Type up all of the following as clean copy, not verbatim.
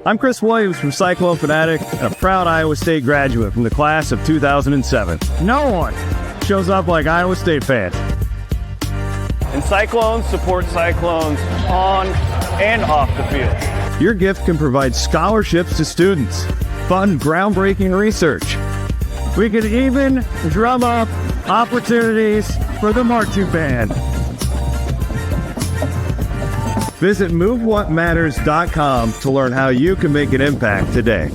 I'm Chris Williams from Cyclone Fanatic and a proud Iowa State graduate from the class of 2007. No one shows up like Iowa State fans. And Cyclones support Cyclones on and off the field. Your gift can provide scholarships to students, fund groundbreaking research. We can even drum up opportunities for the marching band. Visit MoveWhatMatters.com to learn how you can make an impact today.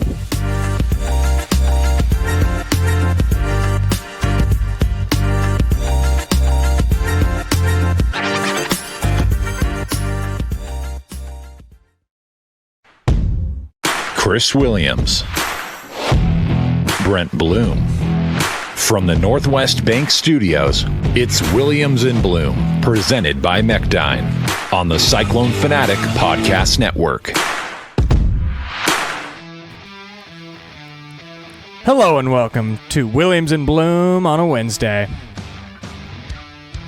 Chris Williams, Brent Blum. From the Northwest Bank Studios, it's Williams and Blum, presented by Mechdyne on the Cyclone Fanatic Podcast Network. Hello and welcome to Williams and Blum on a Wednesday.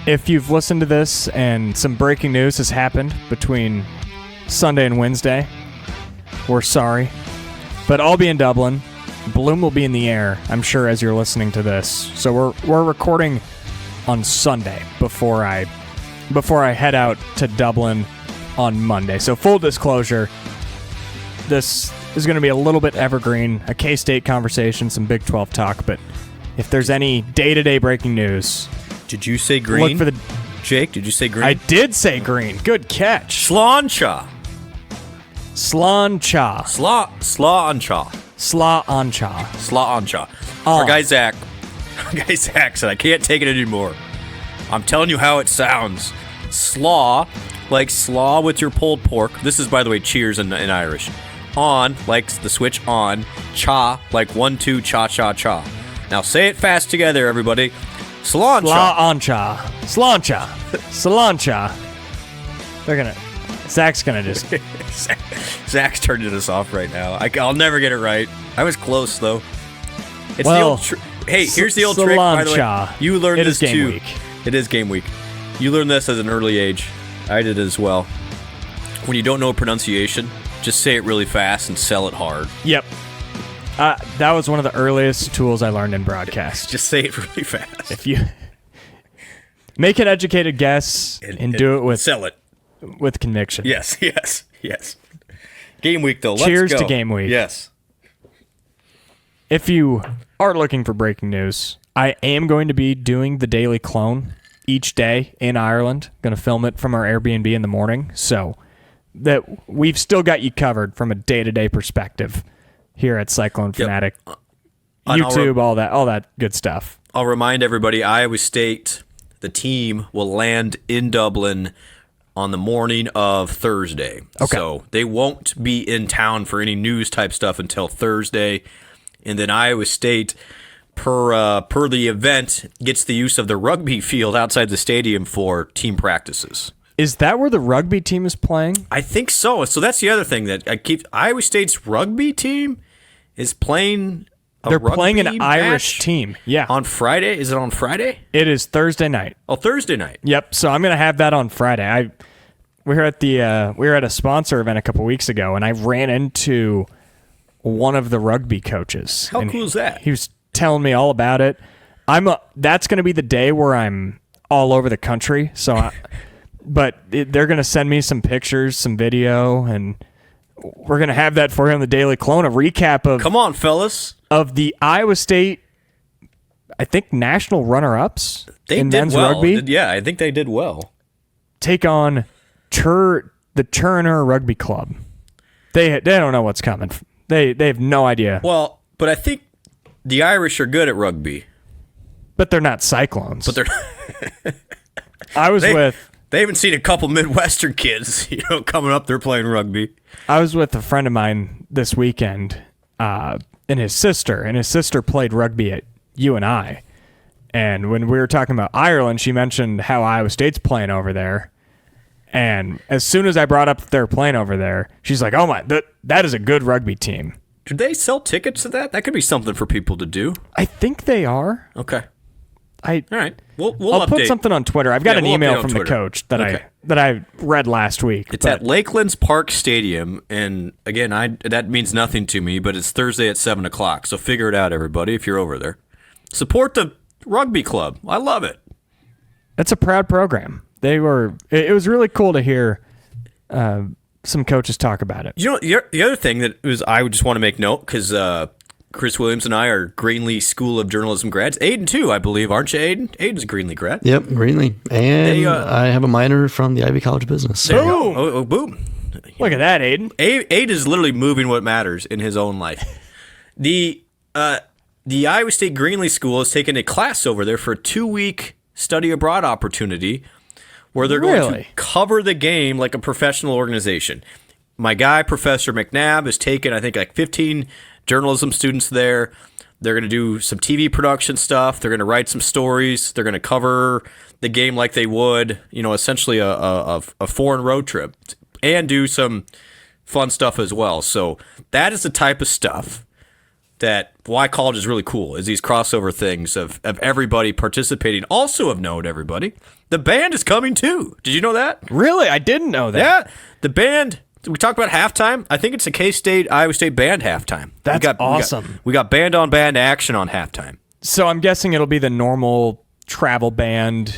If you've listened to this and some breaking news has happened between Sunday and Wednesday, we're sorry. But I'll be in Dublin. Blum will be in the air, I'm sure, as you're listening to this. So we're recording on Sunday before I head out to Dublin on Monday. So full disclosure, this is going to be a little bit evergreen, a K-State conversation, some Big 12 talk, but if there's any day-to-day breaking news... Did you say green? Look for the... Jake, did you say green? I did say green. Good catch. Slancha. Slancha. Slancha. Slancha. Slancha. Our guy Zach said, I can't take it anymore. I'm telling you how it sounds. Slaw, like slaw with your pulled pork. This is, by the way, cheers in Irish. On, like the switch on. Cha, like 1, 2, cha, cha, cha. Now say it fast together, everybody. Slancha. Slancha. Slancha. Slancha. Zach's gonna just... Zach's turning this off right now. I'll never get it right. I was close, though. It's well, the old hey, here's the old trick, by the way. You learned this, game too. Week. It is game week. You learned this at an early age. I did as well. When you don't know pronunciation, just say it really fast and sell it hard. Yep. That was one of the earliest tools I learned in broadcast. Just say it really fast. If you make an educated guess and do it with... Sell it. With conviction. Yes. Game week, though. Let's go. Cheers to game week. Yes. If you are looking for breaking news, I am going to be doing the Daily Clone each day in Ireland. Going to film it from our Airbnb in the morning, so that we've still got you covered from a day-to-day perspective here at Cyclone Fanatic. Yep. YouTube, all that good stuff. I'll remind everybody, Iowa State, the team, will land in Dublin on the morning of Thursday. Okay. So they won't be in town for any news type stuff until Thursday. And then Iowa State, per the event, gets the use of the rugby field outside the stadium for team practices. Is that where the rugby team is playing? I think so. So that's the other thing that Iowa State's rugby team is playing They're playing an match Irish team. Yeah. On Friday? Is it on Friday? It is Thursday night. Oh, Thursday night. Yep. So I'm going to have that on Friday. We were at a sponsor event a couple weeks ago, and I ran into one of the rugby coaches. How cool is that? He was telling me all about it. That's going to be the day where I'm all over the country. But they're going to send me some pictures, some video, and we're going to have that for you on the Daily Clone, a recap of... Come on, fellas. Of the Iowa State, I think, national runner-ups in men's rugby. I think they did well. Take on the Turner Rugby Club. They don't know what's coming. They have no idea. Well, but I think the Irish are good at rugby. But they're not Cyclones. But they're... They haven't seen a couple Midwestern kids, coming up there playing rugby. I was with a friend of mine this weekend, and his sister played rugby at UNI. And when we were talking about Ireland, she mentioned how Iowa State's playing over there. And as soon as I brought up that they're playing over there, she's like, "Oh my, that is a good rugby team." Do they sell tickets to that? That could be something for people to do. I think they are. Okay. All right. We'll I'll update. put something on Twitter. I've got an we'll update email on from the Twitter. coach that Okay. I read last week. It's at Lakelands Park Stadium, and again, that means nothing to me, but it's Thursday at 7:00. So figure it out, everybody. If you're over there, support the rugby club. I love it. It's a proud program. It was really cool to hear some coaches talk about it. You know, the other thing that I would just want to make note, because Chris Williams and I are Greenlee School of Journalism grads. Aiden, too, I believe. Aren't you, Aiden? Aiden's a Greenlee grad. Yep, Greenlee. And I have a minor from the Ivy College of Business. There you go. Oh, boom. Look at that, Aiden. Aiden is literally moving what matters in his own life. The Iowa State Greenlee School has taken a class over there for a 2-week study abroad opportunity where they're going to cover the game like a professional organization. My guy, Professor McNabb, has taken, I think, like 15 journalism students there. They're going to do some TV production stuff. They're going to write some stories. They're going to cover the game like they would, essentially a foreign road trip, and do some fun stuff as well. So that is the type of stuff that why college is really cool, is these crossover things of everybody participating. Also of note, everybody, the band is coming too. Did you know that? Really? I didn't know that. Yeah, the band. We talked about halftime. I think it's a K-State, Iowa State band halftime. That's awesome. We got band-on-band action on halftime. So I'm guessing it'll be the normal travel band.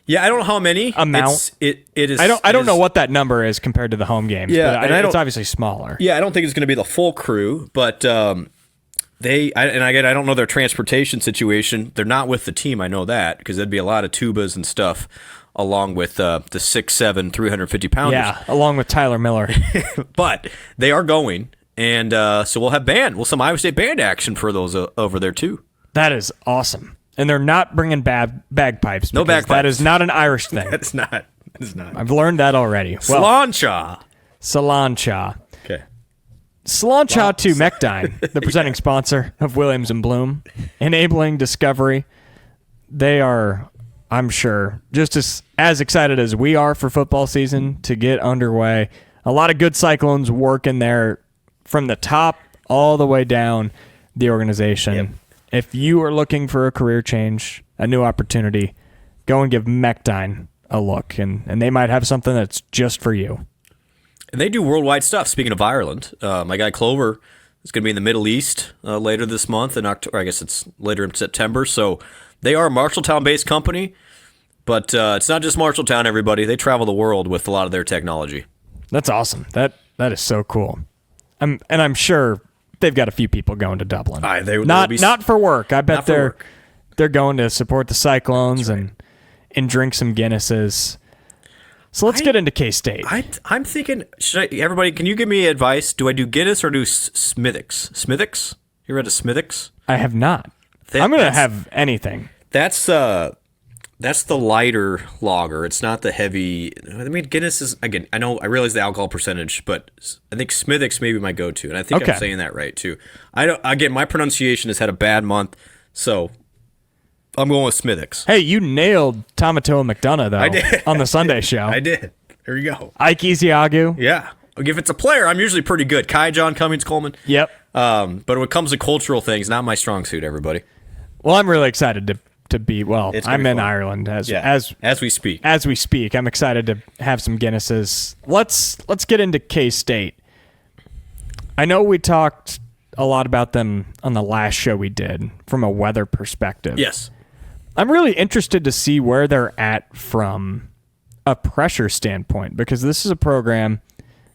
Yeah, I don't know how many amount. It is. I don't know what that number is compared to the home games. Yeah, but and it's obviously smaller. Yeah, I don't think it's going to be the full crew, but I don't know their transportation situation. They're not with the team. I know that because there'd be a lot of tubas and stuff, along with the 6'7", 350 pounders. Yeah, along with Tyler Miller. But they are going, and so we'll have some Iowa State band action for those over there too. That is awesome. And they're not bringing bagpipes. No bagpipes. That is not an Irish thing. It's not. I've learned that already. Sláinte. Sláinte. Okay. Sláinte to Mechdyne, the presenting sponsor of Williams and Blum, enabling discovery. They are, I'm sure, just as excited as we are for football season to get underway. A lot of good Cyclones working there from the top all the way down the organization. Yep. If you are looking for a career change, a new opportunity, go and give Mechdyne a look, and they might have something that's just for you. And they do worldwide stuff. Speaking of Ireland, my guy Clover is going to be in the Middle East later this month in October. I guess it's later in September. So they are a Marshalltown-based company, but it's not just Marshalltown. Everybody, they travel the world with a lot of their technology. That's awesome. That is so cool. I'm sure they've got a few people going to Dublin. Not for work. I bet they're going to support the Cyclones and drink some Guinnesses. So let's get into K-State. I'm thinking, everybody, can you give me advice? Do I do Guinness or do Smithwick's? Smithwick's? You read a Smithwick's? I have not. I'm going to have anything. That's the lighter lager. It's not the heavy. I mean, Guinness is, again, I realize the alcohol percentage, but I think Smithwick's may be my go-to, and I think I'm saying that right too. My pronunciation has had a bad month, so I'm going with Smithwick's. Hey, you nailed Tomato and McDonough, though, I did. on the Sunday show. I did. There you go. Ike Ezeagu. Yeah. If it's a player, I'm usually pretty good. Kai John Cummings Coleman. Yep. But when it comes to cultural things, not my strong suit, everybody. Well, I'm really excited to be, I'm in fun. Ireland as we speak. As we speak. I'm excited to have some Guinnesses. Let's get into K-State. I know we talked a lot about them on the last show we did from a weather perspective. Yes. I'm really interested to see where they're at from a pressure standpoint, because this is a program,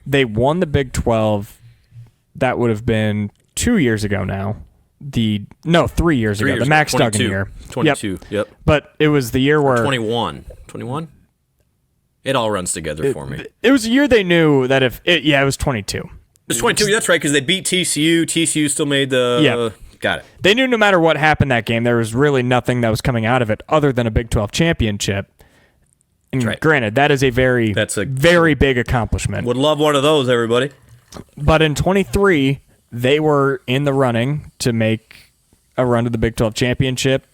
they won the Big 12. That would have been 2 years ago now. 3 years ago. The Max Duggan year. 22, yep. But it was the year where... 21. 21? It all runs together for me. It was a year they knew that it was 22. It was 22, that's right, because they beat TCU. TCU still made the... Yeah. Got it. They knew no matter what happened that game, there was really nothing that was coming out of it other than a Big 12 championship. And right. Granted, that is a very big accomplishment. Would love one of those, everybody. But in 23, they were in the running to make a run to the Big 12 championship.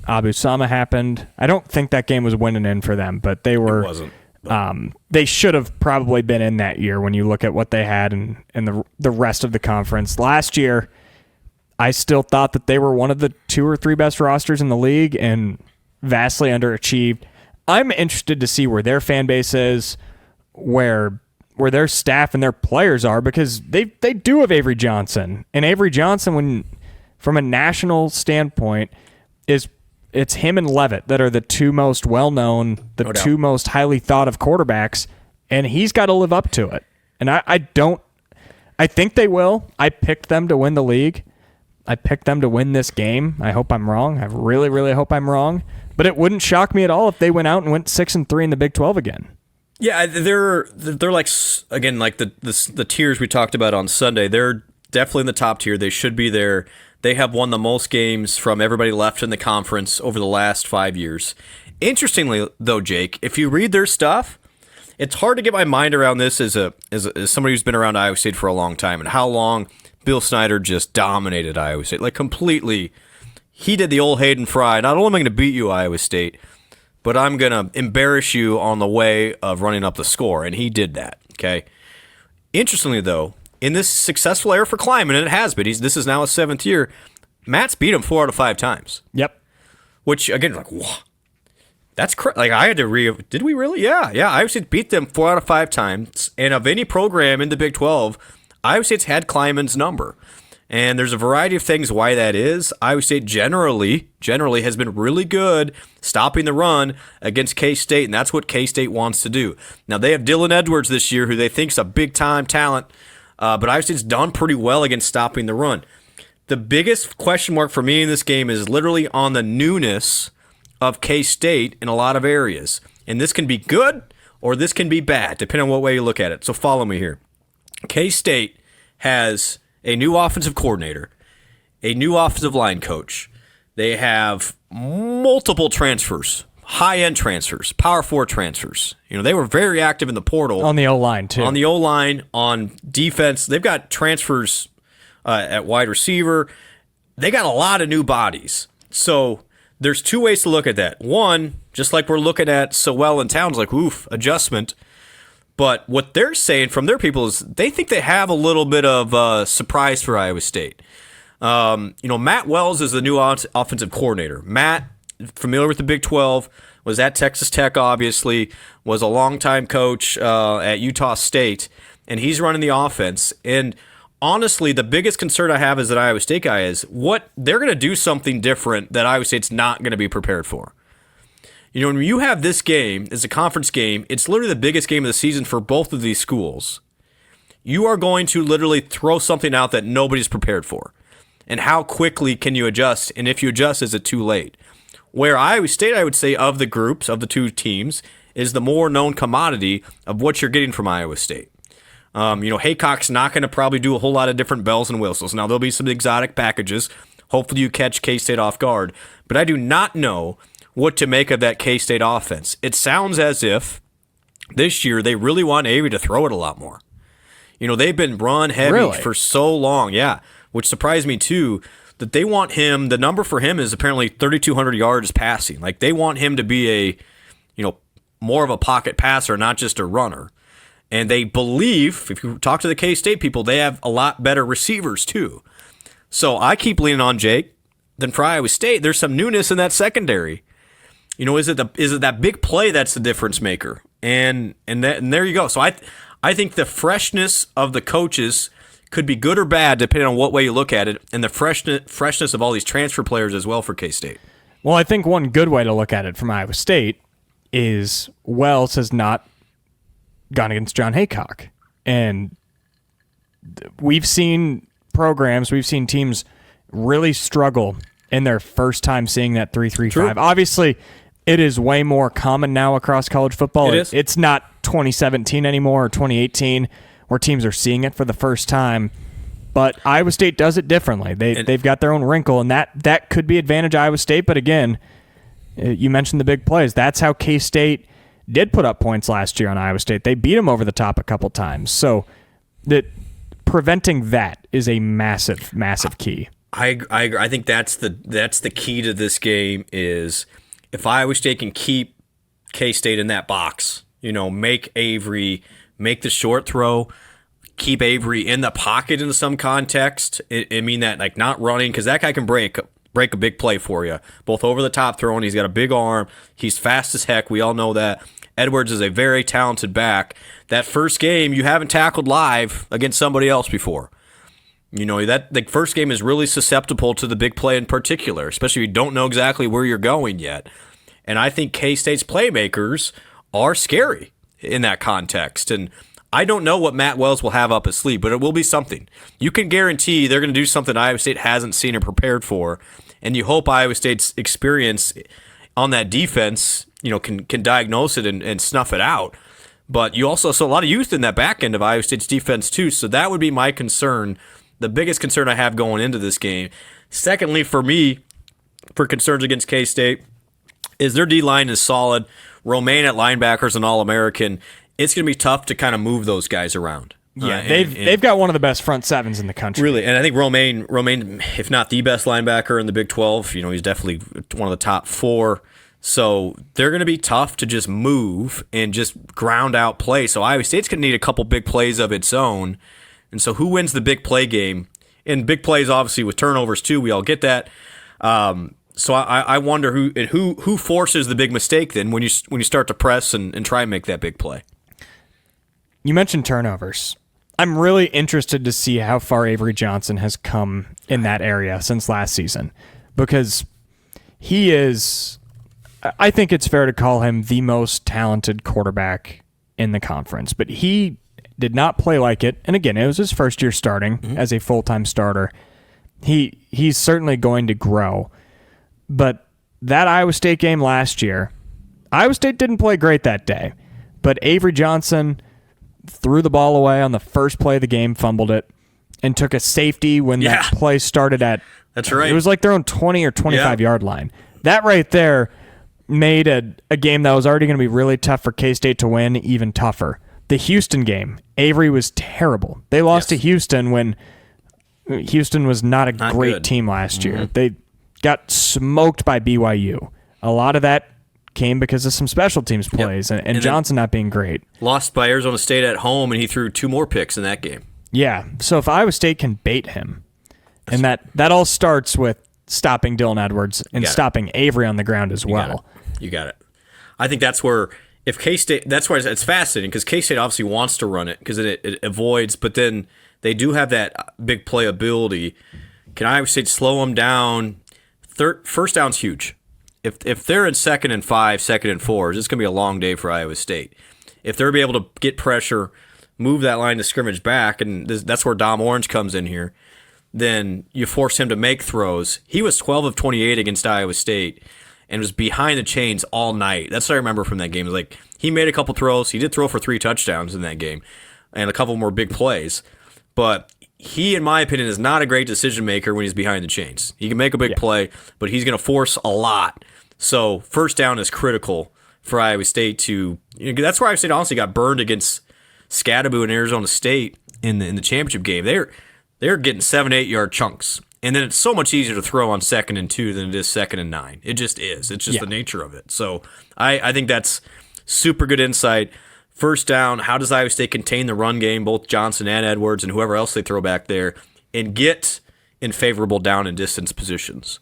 Abu Sama happened. I don't think that game was winning in for them, but they were. It wasn't. They should have probably been in that year when you look at what they had and the rest of the conference. Last year, I still thought that they were one of the 2 or 3 best rosters in the league and vastly underachieved. I'm interested to see where their fan base is, where their staff and their players are, because they do have Avery Johnson. And Avery Johnson, when from a national standpoint, it's him and Levitt that are the 2 most well-known, the No 2 doubt. most highly thought of quarterbacks, and he's got to live up to it. And I think they will. I picked them to win the league. I picked them to win this game. I hope I'm wrong. I really, really hope I'm wrong. But it wouldn't shock me at all if they went out and went 6-3 in the Big 12 again. Yeah, they're like, again, like the tiers we talked about on Sunday. They're definitely in the top tier. They should be there. They have won the most games from everybody left in the conference over the last 5 years. Interestingly, though, Jake, if you read their stuff, it's hard to get my mind around this as somebody who's been around Iowa State for a long time, and how long Bill Snyder just dominated Iowa State, like completely. He did the old Hayden Fry. Not only am I going to beat you, Iowa State, but I'm going to embarrass you on the way of running up the score, and he did that. Okay. Interestingly, though, in this successful era for Kleiman, and it has been, this is now his 7th year, Matt's beat him 4 out of 5 times. Yep. Which, again, like, whoa, that's like, I had to did we really? Yeah. Iowa State beat them 4 out of 5 times, and of any program in the Big 12, Iowa State's had Kleiman's number. And there's a variety of things why that is. Iowa State generally has been really good stopping the run against K-State, and that's what K-State wants to do. Now, they have Dylan Edwards this year, who they think is a big-time talent, but Iowa State's done pretty well against stopping the run. The biggest question mark for me in this game is literally on the newness of K-State in a lot of areas. And this can be good or this can be bad, depending on what way you look at it. So follow me here. K-State has a new offensive coordinator, a new offensive line coach. They have multiple transfers, high-end transfers, Power 4 transfers. They were very active in the portal. On the O-line, too. On the O-line, on defense. They've got transfers at wide receiver. They got a lot of new bodies. So there's 2 ways to look at that. One, just like we're looking at Sewell and Towns, like, oof, adjustment. But what they're saying from their people is they think they have a little bit of surprise for Iowa State. Matt Wells is the new offensive coordinator. Matt, familiar with the Big 12, was at Texas Tech, obviously, was a longtime coach at Utah State, and he's running the offense. And honestly, the biggest concern I have as an Iowa State guy is what they're going to do something different that Iowa State's not going to be prepared for. When you have this game, it's a conference game, it's literally the biggest game of the season for both of these schools. You are going to literally throw something out that nobody's prepared for. And how quickly can you adjust? And if you adjust, is it too late? Where Iowa State, I would say, of the groups, of the 2 teams, is the more known commodity of what you're getting from Iowa State. Haycock's not going to probably do a whole lot of different bells and whistles. Now, there'll be some exotic packages. Hopefully you catch K-State off guard. But I do not know what to make of that K-State offense. It sounds as if this year they really want Avery to throw it a lot more. They've been run heavy for so long, which surprised me too, that they want him, the number for him is apparently 3,200 yards passing. Like, they want him to be more of a pocket passer, not just a runner. And they believe, if you talk to the K-State people, they have a lot better receivers too. So I keep leaning on Jake. Then for Iowa State, there's some newness in that secondary. Is it that big play that's the difference maker? And there you go. So I think the freshness of the coaches could be good or bad depending on what way you look at it, and the freshness of all these transfer players as well for K-State. Well, I think one good way to look at it from Iowa State is Wells has not gone against John Haycock. And we've seen teams really struggle in their first time seeing that 3-3-5. True. Obviously, it is way more common now across college football. It is. It's not 2017 anymore or 2018 where teams are seeing it for the first time. But Iowa State does it differently. They've got their own wrinkle, and that could be advantage Iowa State. But again, you mentioned the big plays. That's how K-State did put up points last year on Iowa State. They beat them over the top a couple times. So preventing that is a massive, massive key. I think that's the key to this game is if Iowa State can keep K-State in that box, make Avery, make the short throw, keep Avery in the pocket in some context. I mean that like not running, because that guy can break a big play for you, both over the top throwing. He's got a big arm. He's fast as heck. We all know that. Edwards is a very talented back. That first game, you haven't tackled live against somebody else before. You know, that the first game is really susceptible to the big play in particular, especially if you don't know exactly where you're going yet. And I think K-State's playmakers are scary in that context. And I don't know what Matt Wells will have up his sleeve, but it will be something. You can guarantee they're going to do something Iowa State hasn't seen or prepared for, and you hope Iowa State's experience on that defense, you know, can diagnose it and snuff it out. But you also saw a lot of youth in that back end of Iowa State's defense too, so that would be my concern, the biggest concern I have going into this game. Secondly, for me, for concerns against K-State, is their D-line is solid. Romaine at linebacker is an All-American. It's going to be tough to kind of move those guys around. Yeah, they've got one of the best front sevens in the country. Really, and I think Romaine, if not the best linebacker in the Big 12, you know, he's definitely one of the top 4. So they're going to be tough to just move and just ground out play. So Iowa State's going to need a couple big plays of its own. And so who wins the big play game? And big plays, obviously, with turnovers too. We all get that. So I wonder who forces the big mistake then when you start to press and try and make that big play. You mentioned turnovers. I'm really interested to see how far Avery Johnson has come in that area since last season, because he is, I think it's fair to call him the most talented quarterback in the conference, but he did not play like it. And again, it was his first year starting as a full-time starter. He's certainly going to grow. But that Iowa State game last year, Iowa State didn't play great that day, but Avery Johnson threw the ball away on the first play of the game, fumbled it, and took a safety when that play started at, that's right, it was like their own 20 or 25-yard line. That right there made a game that was already going to be really tough for K-State to win even tougher. The Houston game, Avery was terrible. They lost to Houston when Houston was not a great good team last year. They got smoked by BYU. A lot of that came because of some special teams plays and Johnson not being great. Lost by Arizona State at home, and he threw 2 more picks in that game. Yeah, so if Iowa State can bait him, and that all starts with stopping Dylan Edwards and stopping Avery on the ground as well. You got it. I think that's where, if K-State, that's why it's fascinating, because K-State obviously wants to run it because it avoids, but then they do have that big play ability. Can Iowa State slow them down? First down's huge. If they're in 2nd and 5, 2nd and 4, it's going to be a long day for Iowa State. If they're able to get pressure, move that line of scrimmage back, and that's where Dom Orange comes in here, then you force him to make throws. He was 12 of 28 against Iowa State and was behind the chains all night. That's what I remember from that game. Like, he made a couple throws. He did throw for 3 touchdowns in that game and a couple more big plays. But he, in my opinion, is not a great decision maker when he's behind the chains. He can make a big play, but he's going to force a lot. So first down is critical for Iowa State to. That's where Iowa State honestly got burned against Scatteraboo and Arizona State in the championship game. They're getting 7-8 yard chunks, and then it's so much easier to throw on 2nd and 2 than it is 2nd and 9. It just is. It's just the nature of it. So I think that's super good insight. First down, how does Iowa State contain the run game, both Johnson and Edwards and whoever else they throw back there, and get in favorable down and distance positions?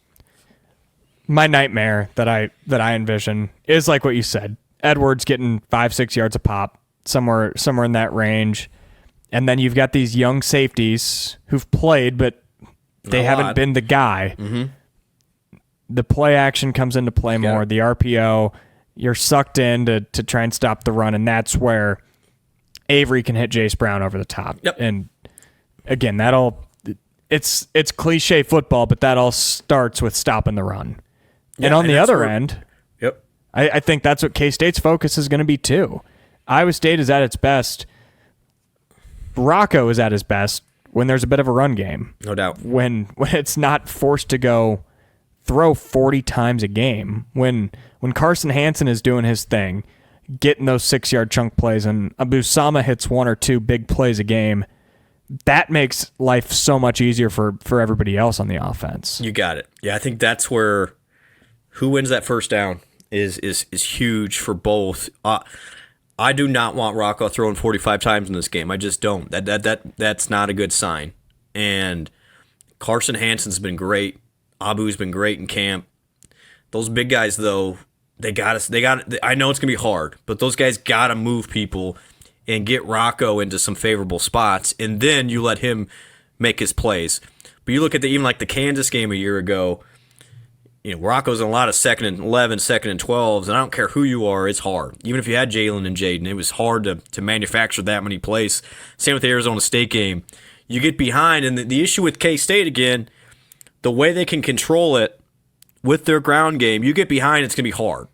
My nightmare that I envision is like what you said. Edwards getting 5-6 yards a pop, somewhere in that range. And then you've got these young safeties who've played, but they haven't been the guy. The play action comes into play more. The RPO, you're sucked in to try and stop the run, and that's where Avery can hit Jace Brown over the top. And again, it's cliche football, but that all starts with stopping the run. And on the other end, I think that's what K-State's focus is going to be too. Iowa State is at its best. Rocco is at his best when there's a bit of a run game. No doubt. When it's not forced to go throw 40 times a game. When Carson Hansen is doing his thing, getting those 6-yard chunk plays, and Abu Sama hits 1 or 2 big plays a game, that makes life so much easier for everybody else on the offense. You got it. Yeah, I think that's where who wins that first down is huge for both. I do not want Rocco throwing 45 times in this game. I just don't. That's not a good sign. And Carson Hansen's been great. Abu's been great in camp. Those big guys, though, they got. I know it's gonna be hard, but those guys gotta move people and get Rocco into some favorable spots, and then you let him make his plays. But you look at even like the Kansas game a year ago. Rocco's in a lot of 2nd and 11, 2nd and 12s, and I don't care who you are, it's hard. Even if you had Jalen and Jaden, it was hard to manufacture that many plays. Same with the Arizona State game. You get behind, and the issue with K-State, again, the way they can control it with their ground game, you get behind, it's going to be hard.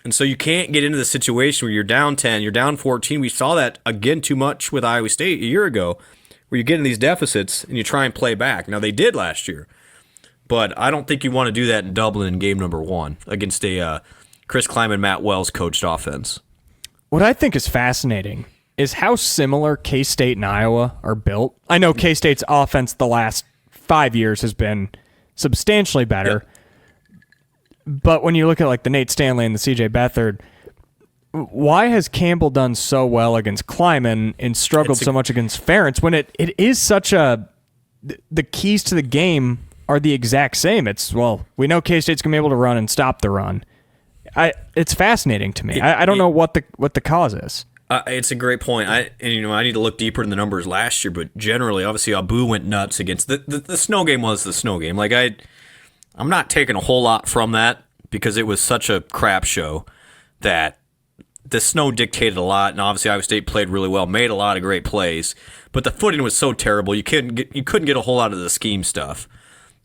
And so you can't get into the situation where you're down 10, you're down 14. We saw that, again, too much with Iowa State a year ago, where you get in these deficits and you try and play back. Now, they did last year. But I don't think you want to do that in Dublin in game number 1 against a Chris Kleiman, Matt Wells coached offense. What I think is fascinating is how similar K-State and Iowa are built. I know K-State's offense the last 5 years has been substantially better. Yep. But when you look at like the Nate Stanley and the CJ Beathard, why has Campbell done so well against Kleiman and struggled so much against Ferentz when it is such the keys to the game are the exact same? We know K-State's going to be able to run and stop the run. It's fascinating to me. I don't know what the cause is. It's a great point. I need to look deeper in the numbers last year, but generally, obviously, Abu went nuts against the snow game. Was the snow game. Like I'm not taking a whole lot from that because it was such a crap show that the snow dictated a lot, and obviously Iowa State played really well, made a lot of great plays, but the footing was so terrible you couldn't get a whole lot of the scheme stuff.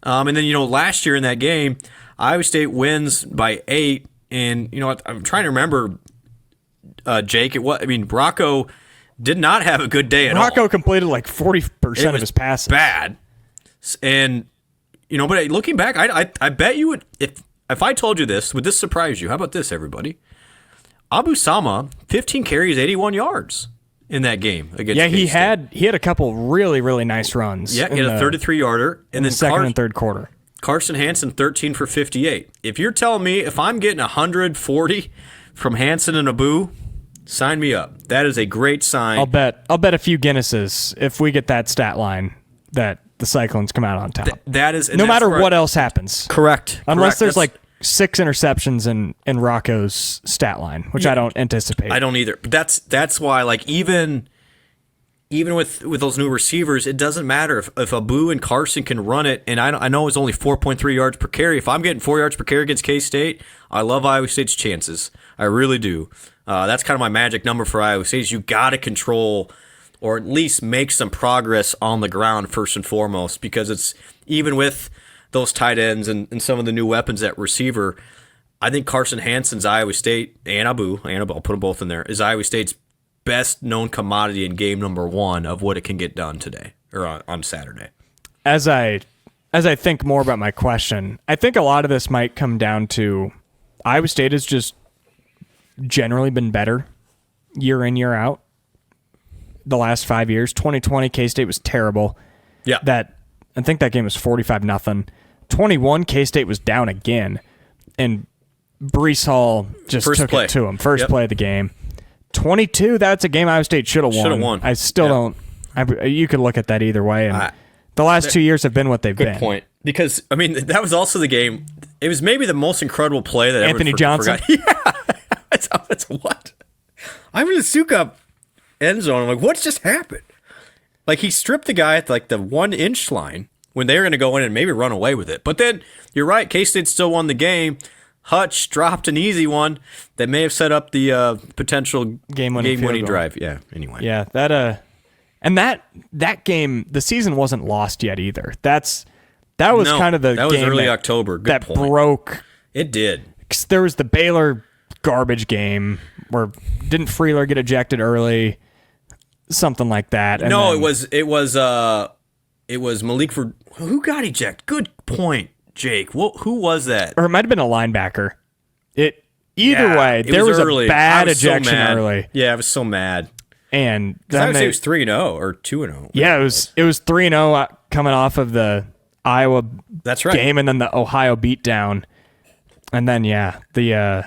And then, last year in that game, Iowa State wins by 8. And, I'm trying to remember, Jake, Rocco did not have a good day at all. Rocco completed like 40% of his passes. Bad. And, but looking back, I bet you would, if I told you this, would this surprise you? How about this, everybody? Abu Sama, 15 carries, 81 yards. In that game against K-State. he had a couple really, really nice runs. Yeah, he had a 33-yarder. In the second and third quarter. Carson Hansen, 13 for 58. If you're telling me if I'm getting 140 from Hansen and Abu, sign me up. That is a great sign. I'll bet a few Guinnesses if we get that stat line that the Cyclones come out on top. That is no matter what else happens. Correct. Unless there's 6 interceptions in Rocco's stat line, which I don't anticipate. I don't either. But that's why, even with those new receivers, it doesn't matter if Abu and Carson can run it. And I know it's only 4.3 yards per carry. If I'm getting 4 yards per carry against K-State, I love Iowa State's chances. I really do. That's kind of my magic number for Iowa State. Is you got to control or at least make some progress on the ground first and foremost, because it's even with those tight ends and some of the new weapons at receiver, I think Carson Hansen's Iowa State and Abu, I'll put them both in there, is Iowa State's best known commodity in game number 1 of what it can get done today or on Saturday. As I think more about my question, I think a lot of this might come down to Iowa State has just generally been better year in, year out the last 5 years. 2020, K-State was terrible. Yeah. I think that game was 45-0. 21, K-State was down again, and Breece Hall just took it to him. First play of the game. 22, that's a game Iowa State should have won. I still don't. You could look at that either way. And the last 2 years have been what they've been. Good point. Because, that was also the game. It was maybe the most incredible play that Anthony Johnson? Yeah. That's what? I'm in the Sukup end zone. I'm like, what just happened? Like, he stripped the guy at the 1-inch line when they were going to go in and maybe run away with it. But then, you're right, K-State still won the game. Hutch dropped an easy one that may have set up the potential game-winning drive. Yeah, anyway. Yeah, that game, the season wasn't lost yet either. That was kind of the that game was early October. Good point. Broke. It did. There was the Baylor garbage game where didn't Freeler get ejected early? Something like that. And no, it was Malik for who got ejected. Good point, Jake. Who was that? Or it might have been a linebacker. Either way, there was a bad ejection early. Yeah, I was so mad. And then it was 3-0 or 2-0. Yeah, it was 3-0 coming off of the Iowa game, and then the Ohio beatdown, and then the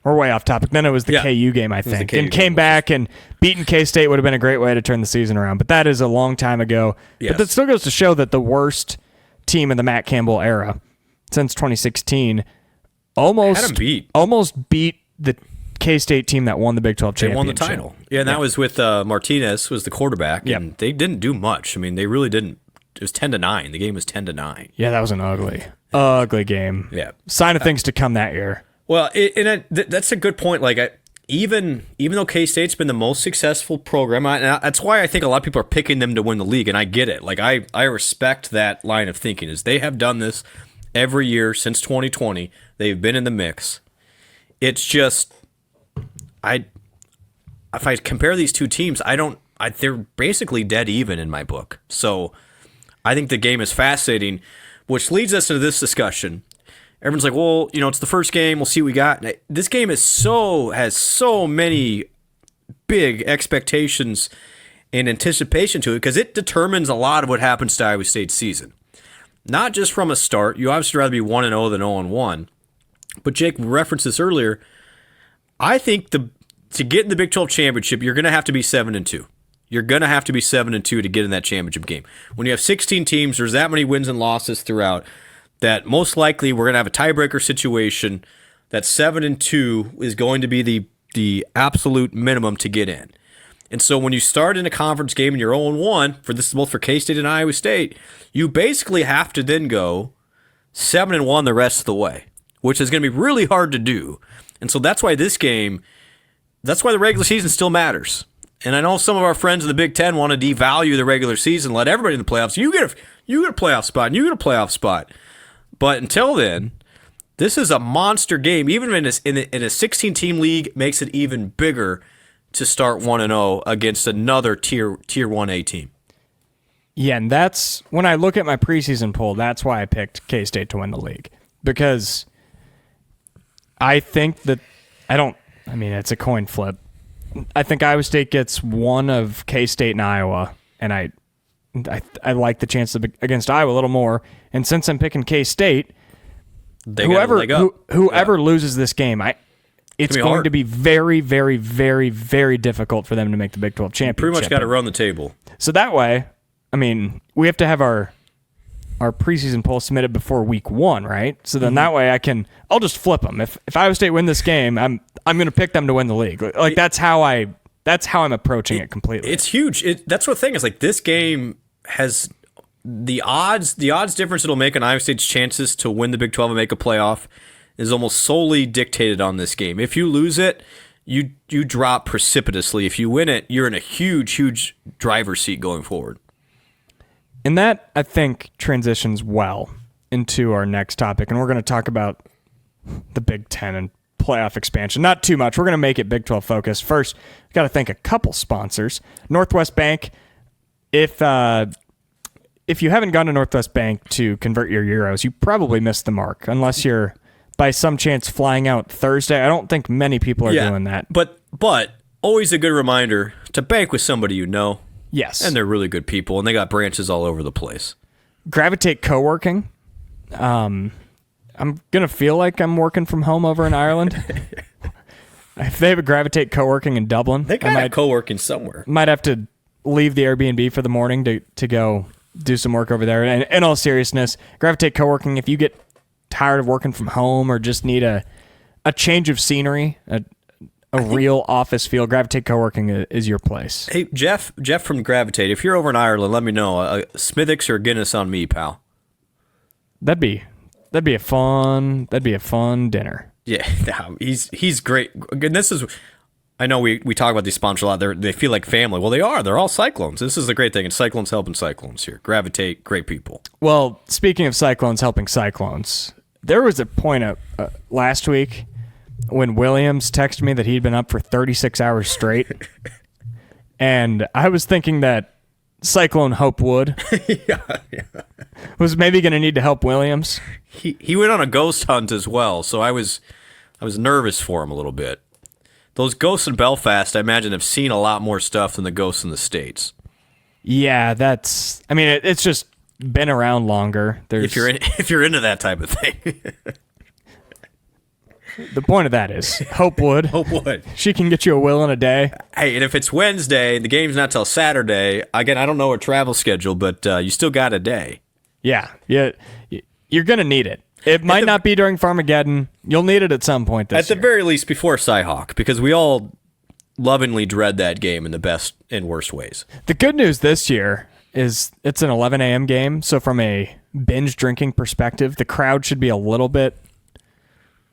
We're way off topic. Then it was the KU game, I think, and came back and beating K-State would have been a great way to turn the season around. But that is a long time ago. Yes. But that still goes to show that the worst team in the Matt Campbell era since 2016 almost beat the K-State team that won the Big 12 championship. They won the title. Yeah, and that was with Martinez was the quarterback, and they didn't do much. I mean, they really didn't. It was 10-9. The game was 10-9. Yeah, that was an ugly game. Yeah. Sign of things to come that year. Well, that's a good point. Like, even though K-State's been the most successful program, that's why I think a lot of people are picking them to win the league, and I get it. Like, I respect that line of thinking. Is they have done this every year since 2020. They've been in the mix. It's just, if I compare these two teams, they're basically dead even in my book. So I think the game is fascinating, which leads us into this discussion. Everyone's like, well, it's the first game. We'll see what we got. This game has so many big expectations and anticipation to it because it determines a lot of what happens to Iowa State's season. Not just from a start. You obviously rather be 1-0 than 0-1. But Jake referenced this earlier. I think to get in the Big 12 championship, you're going to have to be 7-2. You're going to have to be 7-2 to get in that championship game. When you have 16 teams, there's that many wins and losses throughout. That most likely we're going to have a tiebreaker situation that 7-2 is going to be the absolute minimum to get in. And so when you start in a conference game and you're 0-1, for this is both for K-State and Iowa State, you basically have to then go 7-1 the rest of the way, which is going to be really hard to do. And so that's why this game, that's why the regular season still matters. And I know some of our friends in the Big Ten want to devalue the regular season, let everybody in the playoffs. You get a playoff spot, and you get a playoff spot. But until then, this is a monster game. Even in a 16-team league, makes it even bigger to start 1-0 against another Tier 1A team. Yeah, and that's when I look at my preseason poll. That's why I picked K-State to win the league because I think that it's a coin flip. I think Iowa State gets one of K-State and Iowa, and I like the chance against Iowa a little more. And since I'm picking K-State, whoever loses this game, it's going to be very, very, very, very difficult for them to make the Big 12 championship. Pretty much got to run the table. So that way, we have to have our preseason poll submitted before week 1, right? So then that way I'll just flip them. If Iowa State win this game, I'm going to pick them to win the league. Like that's how I'm approaching it completely. It's huge. That's the thing is like this game has the odds difference it'll make on Iowa State's chances to win the Big 12 and make a playoff is almost solely dictated on this game. If you lose it, you drop precipitously. If you win it, you're in a huge, huge driver's seat going forward. And that, I think, transitions well into our next topic, and we're going to talk about the Big Ten and playoff expansion. Not too much. We're going to make it Big 12 focused. First, we've got to thank a couple sponsors. Northwest Bank. If you haven't gone to Northwest Bank to convert your euros, you probably missed the mark, unless you're, by some chance, flying out Thursday. I don't think many people are doing that. But always a good reminder to bank with somebody you know. Yes. And they're really good people, and they got branches all over the place. Gravitate Co-working. I'm going to feel like I'm working from home over in Ireland. If they have a Gravitate Co-working in Dublin. They got have co-working somewhere. Might have to leave the Airbnb for the morning to go do some work over there. And in all seriousness, Gravitate Co-working, if you get tired of working from home or just need a change of scenery, a real office feel, Gravitate Co-working is your place. Hey, Jeff from Gravitate, if you're over in Ireland, let me know. Smithwick's or Guinness on me, pal. That'd be a fun dinner. Yeah, he's great. And this is, I know we talk about these sponsors a lot. They feel like family. Well, they are. They're all Cyclones. This is the great thing. And Cyclones helping Cyclones here. Gravitate, great people. Well, speaking of Cyclones helping Cyclones, there was a point last week when Williams texted me that he'd been up for 36 hours straight. And I was thinking that Cyclone Hope Wood was maybe going to need to help Williams. He went on a ghost hunt as well, so I was nervous for him a little bit. Those ghosts in Belfast, I imagine, have seen a lot more stuff than the ghosts in the States. Yeah, it's just been around longer. If you're into that type of thing. The point of that is Hope would. Hope would. She can get you a will in a day. Hey, and if it's Wednesday, the game's not till Saturday. Again, I don't know her travel schedule, but you still got a day. Yeah. You're going to need it. It might not be during Farmageddon. You'll need it at some point this year. At the very least, before Cyhawk, because we all lovingly dread that game in the best and worst ways. The good news this year is it's an 11 a.m. game, so from a binge drinking perspective, the crowd should be a little bit,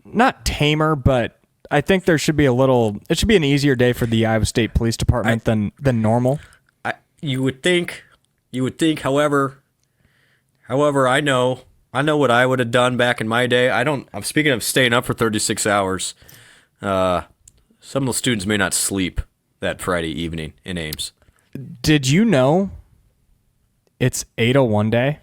not tamer, but I think there should be it should be an easier day for the Iowa State Police Department than normal. You would think, however, I know what I would have done back in my day. I'm speaking of staying up for 36 hours. Some of the students may not sleep that Friday evening in Ames. Did you know it's 801 day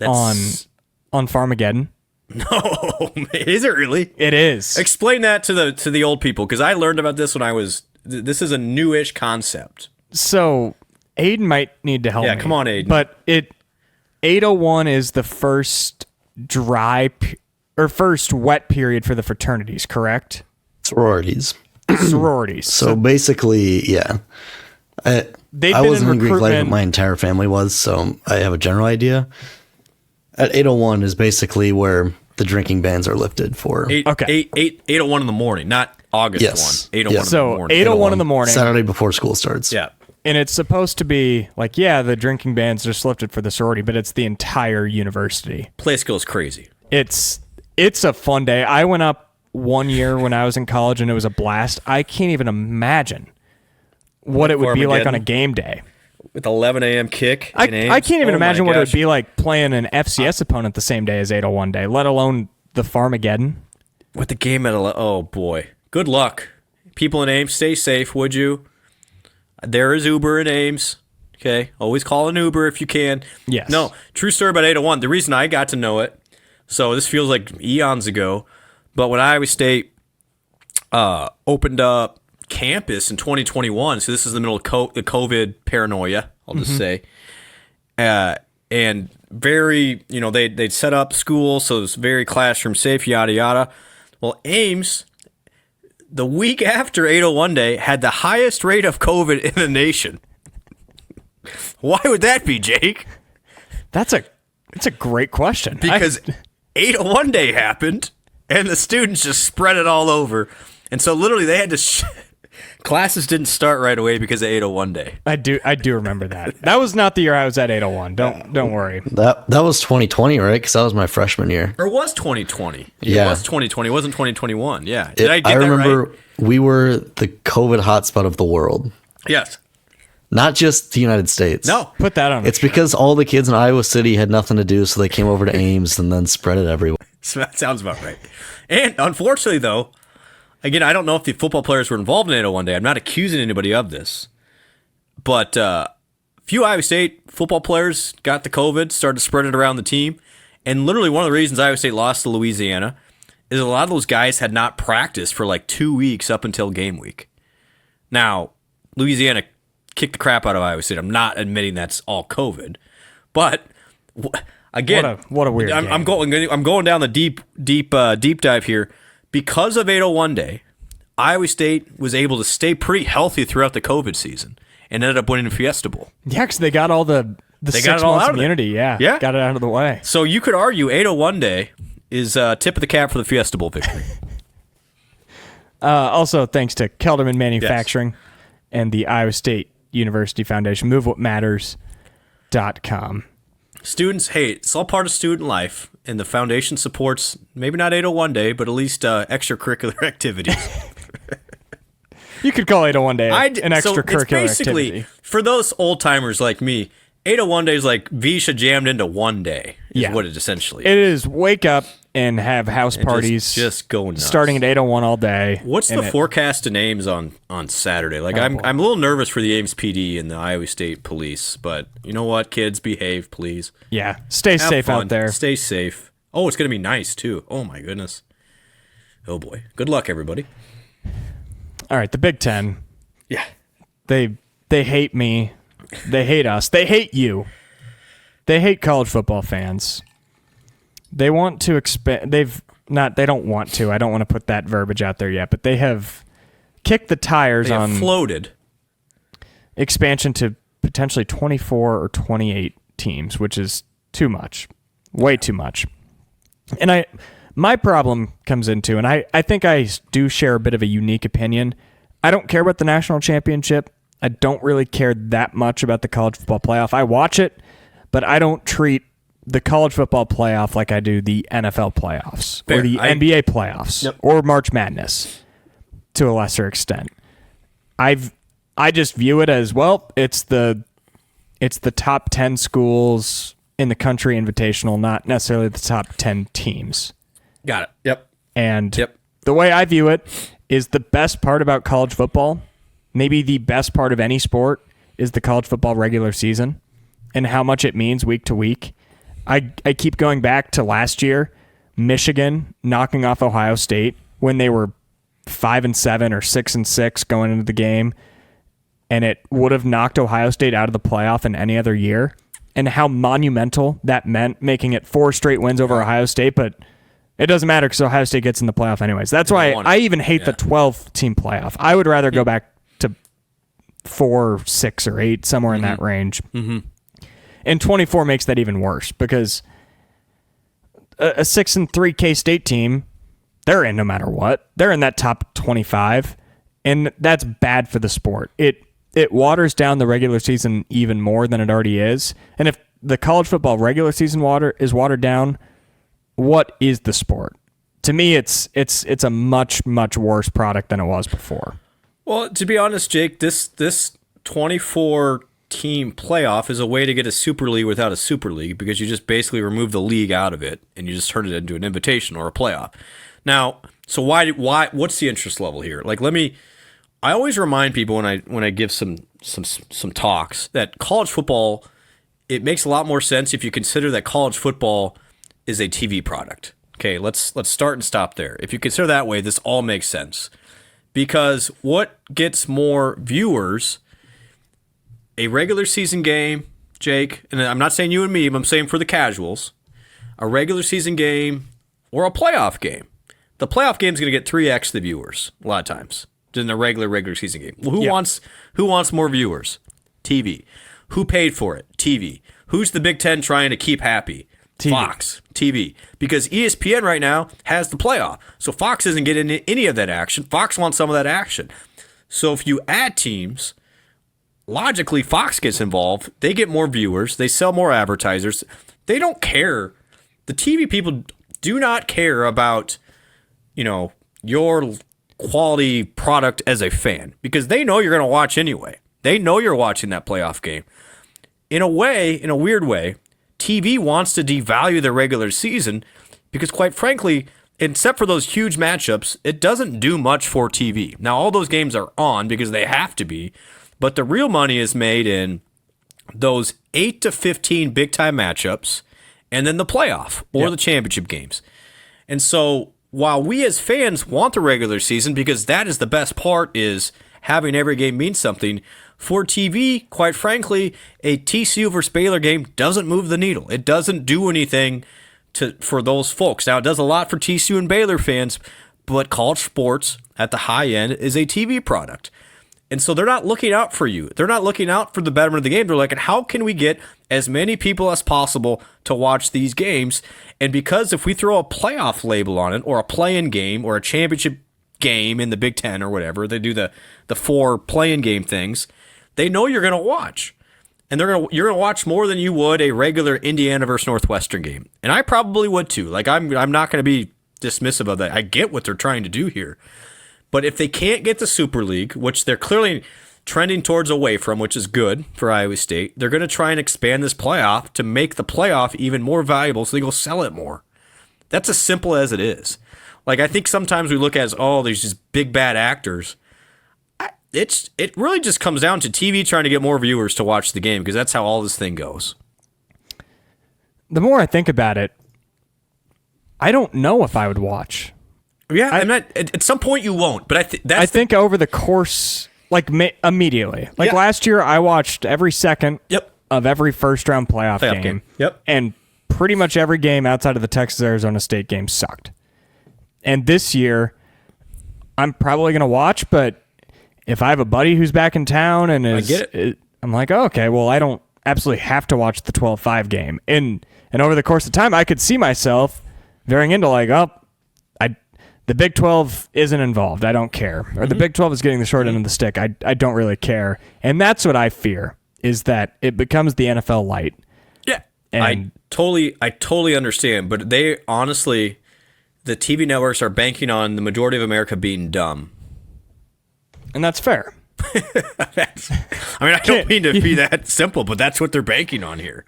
on Farmageddon? No, is it really? It is. Explain that to the old people, because I learned about this when I was. This is a newish concept. So Aiden might need to help me. Yeah, come on, Aiden. But 801 is the first first wet period for the fraternities, correct? Sororities. Sororities. So basically, yeah. I wasn't in Greek life, but my entire family was, so I have a general idea. At 801 is basically where the drinking bans are lifted for. 8:01 in the morning, not August 1. 8:01 in the morning. 8:01 in the morning. Saturday before school starts. Yeah. And it's supposed to be like, the drinking bans just lifted for the sorority, but it's the entire university. Place goes crazy. It's a fun day. I went up one year when I was in college, and it was a blast. I can't even imagine what it would be like on a game day. With 11 a.m. kick in Ames. I can't even imagine what it would be like playing an FCS opponent the same day as 801 day, let alone the Farmageddon. With the game at 11. Oh, boy. Good luck. People in Ames, stay safe, would you? There is Uber in Ames. Okay? Always call an Uber if you can. Yes. No, true story about 801. The reason I got to know it, so this feels like eons ago, but when Iowa State opened up campus in 2021, so this is the middle of the COVID paranoia, I'll just say, and very, they'd set up school, so it's very classroom safe, yada yada. Well, Ames, the week after 801 day, had the highest rate of COVID in the nation. Why would that be, Jake? It's a great question. Because 801 day happened, and the students just spread it all over, and so literally they had to. Classes didn't start right away because of 801 day. I do remember that. That was not the year I was at 801. Don't worry. That was 2020, right? Because that was my freshman year. Or was 2020? Yeah. It was 2020. It wasn't 2021. Yeah. I remember we were the COVID hotspot of the world. Yes. Not just the United States. No. Put that on. It's because all the kids in Iowa City had nothing to do, so they came over to Ames and then spread it everywhere. So that sounds about right. And unfortunately, though, again, I don't know if the football players were involved in 801 day. I'm not accusing anybody of this. But a few Iowa State football players got the COVID, started to spread it around the team. And literally one of the reasons Iowa State lost to Louisiana is a lot of those guys had not practiced for like 2 weeks up until game week. Now, Louisiana kicked the crap out of Iowa State. I'm not admitting that's all COVID. But again, what a weird game. I'm going down the deep dive here. Because of 801 day, Iowa State was able to stay pretty healthy throughout the COVID season and ended up winning the Fiesta Bowl. Yeah, because they got all the 6 months immunity. Yeah, got it out of the way. So you could argue 801 day is tip of the cap for the Fiesta Bowl victory. Also, thanks to Kelderman Manufacturing and the Iowa State University Foundation. MoveWhatMatters.com. Students, hey, it's all part of student life, and the foundation supports maybe not 801 day, but at least extracurricular activities. You could call 801 day an extracurricular it's basically, activity. For those old timers like me, 801 day is like Visha jammed into one day. Is what it essentially is. It is wake up and have house parties. Just go nuts. Starting at 801 all day. What's the forecast in Ames on Saturday? Like I'm a little nervous for the Ames PD and the Iowa State Police, but you know what? Kids, behave, please. Yeah. Stay safe fun. out there. Stay safe. Oh, it's going to be nice too. Oh my goodness. Oh boy. Good luck, everybody. All right, the Big Ten. Yeah. They hate me. They hate us. They hate you. They hate college football fans. They want to expand. They don't want to. I don't want to put that verbiage out there yet, but they have kicked the tires on floated expansion to potentially 24 or 28 teams, which is too much. Way too much. And my problem comes into, and I think I do share a bit of a unique opinion. I don't care about the national championship. I don't really care that much about the college football playoff. I watch it, but I don't treat the college football playoff like I do the NFL playoffs or the NBA playoffs or March Madness to a lesser extent. I just view it as, well, it's the top 10 schools in the country invitational, not necessarily the top 10 teams. Got it. Yep. And the way I view it is the best part about college football, maybe the best part of any sport, is the college football regular season and how much it means week to week. I keep going back to last year, Michigan knocking off Ohio State when they were 5-7 or 6-6 going into the game, and it would have knocked Ohio State out of the playoff in any other year, and how monumental that meant, making it 4 straight wins over Ohio State, but it doesn't matter because Ohio State gets in the playoff anyways. That's why I even hate the 12-team playoff. I would rather go back to 4, 6, or 8, somewhere in that range. Mm-hmm. And 24 makes that even worse because a 6-3 K-State team, they're in no matter what. They're in that top 25, and that's bad for the sport. It waters down the regular season even more than it already is. And if the college football regular season is watered down, what is the sport? To me, it's a much, much worse product than it was before. Well, to be honest, Jake, this 24-team playoff is a way to get a Super League without a Super League because you just basically remove the league out of it and you just turn it into an invitation or a playoff. Now, so why? What's the interest level here? Like, I always remind people when I give some talks that college football, it makes a lot more sense if you consider that college football is a TV product. Okay, let's start and stop there. If you consider that way, this all makes sense. Because what gets more viewers, a regular season game, Jake, and I'm not saying you and me, but I'm saying for the casuals, a regular season game or a playoff game. The playoff game is going to get 3x the viewers a lot of times than a regular season game. Well, who wants more viewers? TV. Who paid for it? TV. Who's the Big Ten trying to keep happy? TV. Fox. TV. Because ESPN right now has the playoff. So Fox isn't getting any of that action. Fox wants some of that action. So if you add teams, logically Fox gets involved. They get more viewers. They sell more advertisers. They don't care. The TV people do not care about, your quality product as a fan because they know you're going to watch anyway. They know you're watching that playoff game. In a weird way, TV wants to devalue the regular season because, quite frankly, except for those huge matchups, it doesn't do much for TV. Now, all those games are on because they have to be, but the real money is made in those 8 to 15 big-time matchups and then the playoff or the championship games. And so while we as fans want the regular season because that is the best part, is having every game mean something, for TV, quite frankly, a TCU versus Baylor game doesn't move the needle. It doesn't do anything for those folks. Now, it does a lot for TCU and Baylor fans, but college sports at the high end is a TV product. And so they're not looking out for you. They're not looking out for the betterment of the game. They're like, how can we get as many people as possible to watch these games? And because if we throw a playoff label on it or a play-in game or a championship game in the Big Ten or whatever, they do the 4 play-in game things, they know you're going to watch. And you're going to watch more than you would a regular Indiana versus Northwestern game. And I probably would too. Like, I'm not going to be dismissive of that. I get what they're trying to do here. But if they can't get the Super League, which they're clearly trending towards away from, which is good for Iowa State, they're going to try and expand this playoff to make the playoff even more valuable so they go sell it more. That's as simple as it is. Like, I think sometimes we look at there's just big bad actors. It really just comes down to TV trying to get more viewers to watch the game because that's how all this thing goes. The more I think about it, I don't know if I would watch. Yeah, I'm not. At some point you won't, but I think over the course, immediately. Last year, I watched every second of every first round playoff game. Yep. And pretty much every game outside of the Texas-Arizona State game sucked. And this year, I'm probably going to watch, but if I have a buddy who's back in town and I get it. I'm like, oh, okay, well, I don't absolutely have to watch the 12-5 game. And over the course of time, I could see myself veering into like, the Big 12 isn't involved. I don't care. Or the Big 12 is getting the short end of the stick. I don't really care. And that's what I fear, is that it becomes the NFL light. Yeah. And I totally understand. But they honestly, the TV networks are banking on the majority of America being dumb. And that's fair. I don't mean to be that simple, but that's what they're banking on here.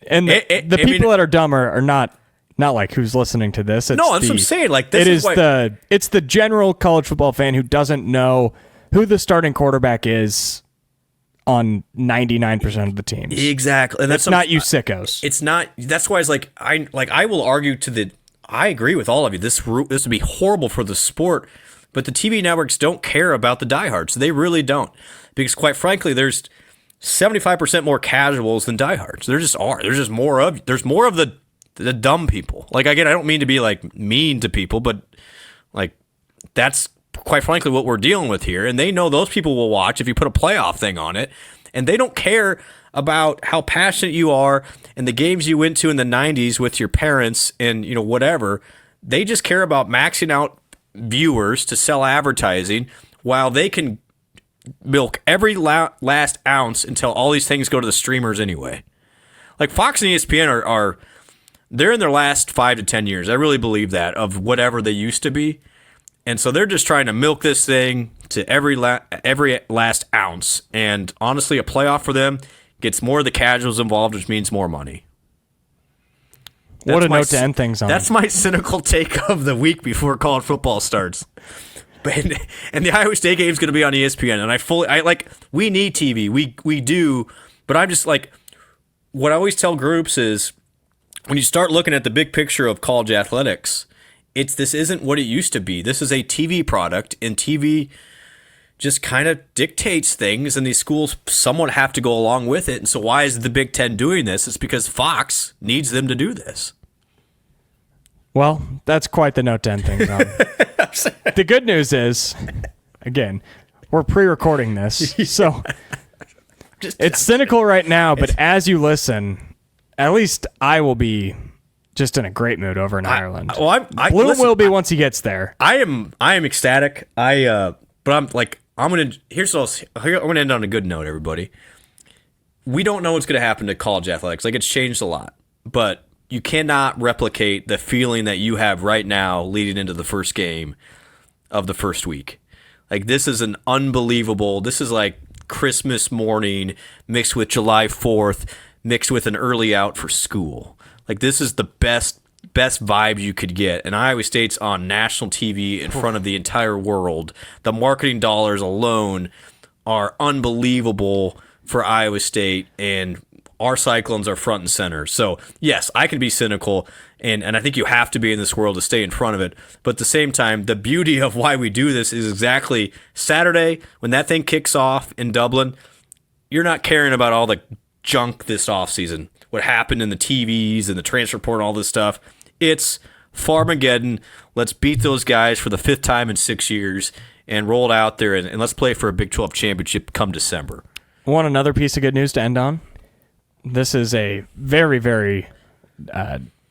And the people that are dumb are not like who's listening to this. It's no, that's what I'm saying. Like, it's the general college football fan who doesn't know who the starting quarterback is on 99% of the teams. Exactly. And that's not you sickos. It's not. That's why it's I will argue I agree with all of you. This would be horrible for the sport, but the TV networks don't care about the diehards. They really don't, because quite frankly, there's 75% more casuals than diehards. There just are. There's more of the dumb people. Like, again, I don't mean to be like mean to people, but like that's quite frankly what we're dealing with here. And they know those people will watch if you put a playoff thing on it, and they don't care about how passionate you are and the games you went to in the 90s with your parents and whatever. They just care about maxing out viewers to sell advertising, while they can milk every last ounce until all these things go to the streamers anyway. Like Fox and ESPN are they're in their last 5 to 10 years. I really believe that, of whatever they used to be. And so they're just trying to milk this thing to every last ounce. And honestly, a playoff for them gets more of the casuals involved, which means more money. What a note to end things on. That's my cynical take of the week before college football starts. And the Iowa State game is going to be on ESPN. And we need TV. We do. But I'm just like, what I always tell groups is, when you start looking at the big picture of college athletics, this isn't what it used to be. This is a TV product, and TV just kind of dictates things, and these schools somewhat have to go along with it. And so why is the Big Ten doing this? It's because Fox needs them to do this. Well, that's quite the note to end things on. The good news is, again, we're pre-recording this, so it's cynical right now, but as you listen, at least I will be just in a great mood over in Ireland. Bloom will be once he gets there. I am ecstatic. But I'm gonna end on a good note, everybody. We don't know what's gonna happen to college athletics. Like, it's changed a lot, but you cannot replicate the feeling that you have right now leading into the first game of the first week. Like, this is this is like Christmas morning mixed with July 4th mixed with an early out for school. Like, this is the best vibe you could get. And Iowa State's on national TV in front of the entire world. The marketing dollars alone are unbelievable for Iowa State, and our Cyclones are front and center. So, yes, I can be cynical, and I think you have to be in this world to stay in front of it. But at the same time, the beauty of why we do this is exactly Saturday, when that thing kicks off in Dublin, you're not caring about all the junk this offseason, what happened in the TVs and the transfer report and all this stuff. It's Farmageddon. Let's beat those guys for the 5th time in 6 years and roll it out there, and let's play for a Big 12 championship come December. Want another piece of good news to end on? This is a very, very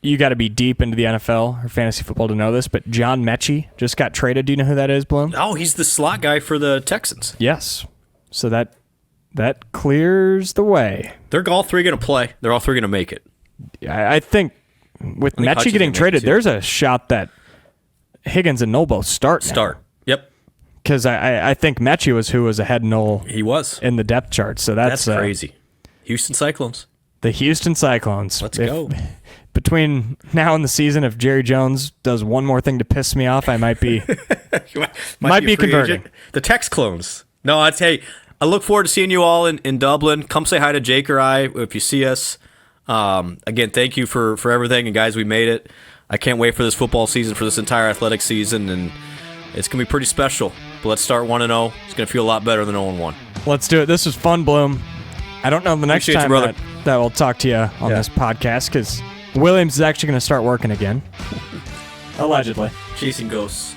you got to be deep into the NFL or fantasy football to know this, but John Mechie just got traded. Do you know who that is, Bloom? Oh, he's the slot guy for the Texans. Yes. So that clears the way. They're all three going to play. They're all three going to make it. I think with Mechie getting traded, there's a shot that Higgins and Knoll both start. Yep. Because I think Mechie was who was ahead of Knoll. He was. In the depth chart. So that's crazy. Houston Cyclones. The Houston Cyclones. Let's go. Between now and the season, if Jerry Jones does one more thing to piss me off, I might be might be converting. Agent. The Tex Clones. No, I'd say I look forward to seeing you all in Dublin. Come say hi to Jake or I if you see us. Again, thank you for everything, and guys, we made it. I can't wait for this football season, for this entire athletic season, and it's going to be pretty special. But let's start 1-0. It's going to feel a lot better than 0-1. Let's do it. This was fun, Bloom. I don't know the next time that we'll talk to you on this podcast, because Williams is actually going to start working again. Allegedly. Chasing ghosts.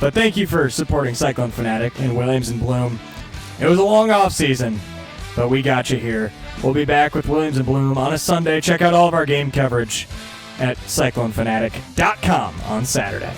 But thank you for supporting Cyclone Fanatic and Williams and Bloom. It was a long off season, but we got you here. We'll be back with Williams and Bloom on a Sunday. Check out all of our game coverage at CycloneFanatic.com on Saturday.